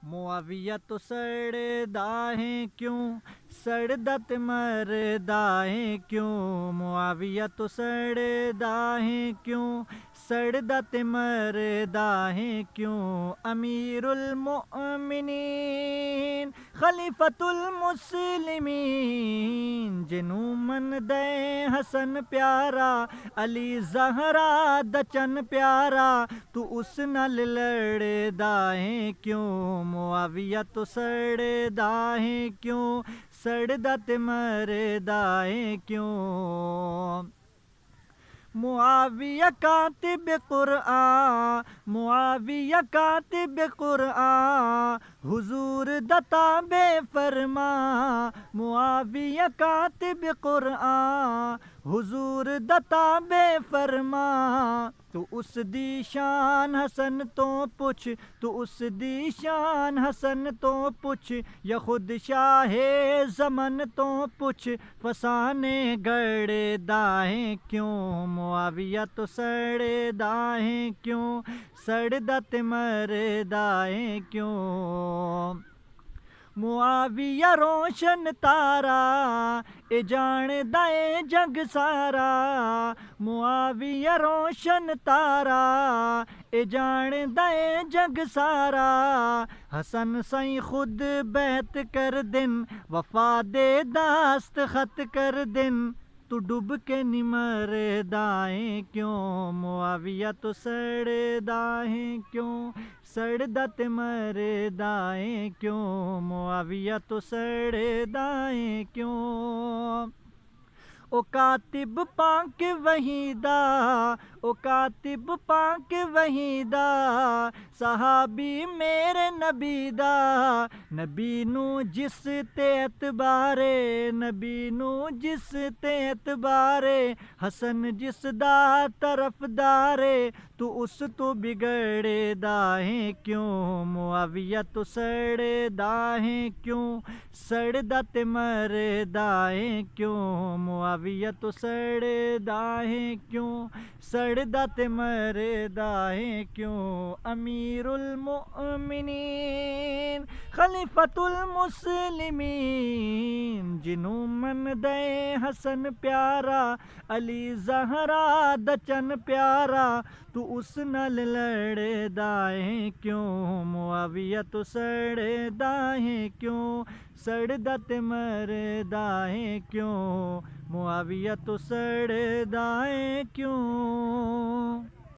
मुआविया तो सड़दा है क्यों, सड़दा ते मरदा है क्यों। मुआविया तो सड़दा है क्यों, सड़दा ते मरदा है क्यों। अमीरुल मोमिनीन खलीफतुल मुस्लिमीन, जिनू मन दे हसन प्यारा, अली जहरा दचन प्यारा, तू उस नाल लड़दा है क्यों। मुआविया तो सड़दा है क्यों, सड़दा ते मरदा है क्यों। मुआविया कातिब कुरआन, मुआविया कातिब कुरआन, हुजूर दता बेफरमा। मुआविया कातिब कुरआन, हुजूर दता बेफरमा। तू उस दी शान हसन तो पुछ, तू उस दी शान हसन तो पुछ, या खुद शाहे ज़मन तो पुछ। फसाने गड़े दाएं क्यों, मुआविया तो सड़े दाएं क्यों, सड़दा ते मरदाएं क्यों। मुआविया रोशन तारा, ए जानदा ए जग सारा। मुआविया रोशन तारा, ए जानदा ए जग सारा। हसन सई खुद बैत कर दिन, वफा दे दास्त खत कर दिन। तू डूब के निमर दाएं क्यों, मुआविया तो सड़दा है क्यों, सड़दा ते मरदाएं क्यों। मुआविया तो सड़दाएं क्यों। ओ कातिब पाक वहीदा, ओ कातिब पाक वहीदा, सहाबी मेरे नबी दा। नबी नू जिस ते एतबारे, नबी नू जिस ते एतबारे, हसन जिस दा तरफदारे। तू उस तो बिगड़े दाहे क्यों, मुआविया तो सड़े दाहे क्यों, सड़दा ते मरदाए क्यों। मुआविया तो सड़दा है क्यों, सड़दा ते मरदा है क्यों। अमीरुल मोमिनीन खलीफतुल मुस्लिमीन, जिनू मन दे हसन प्यारा, अली जहरा दचन प्यारा। तू उस नाल लड़दा है क्यों, मुआविया तो सड़दा है क्यों, सड़दा ते मरदा है क्यों। मुआविया तो सड़दा है क्यों।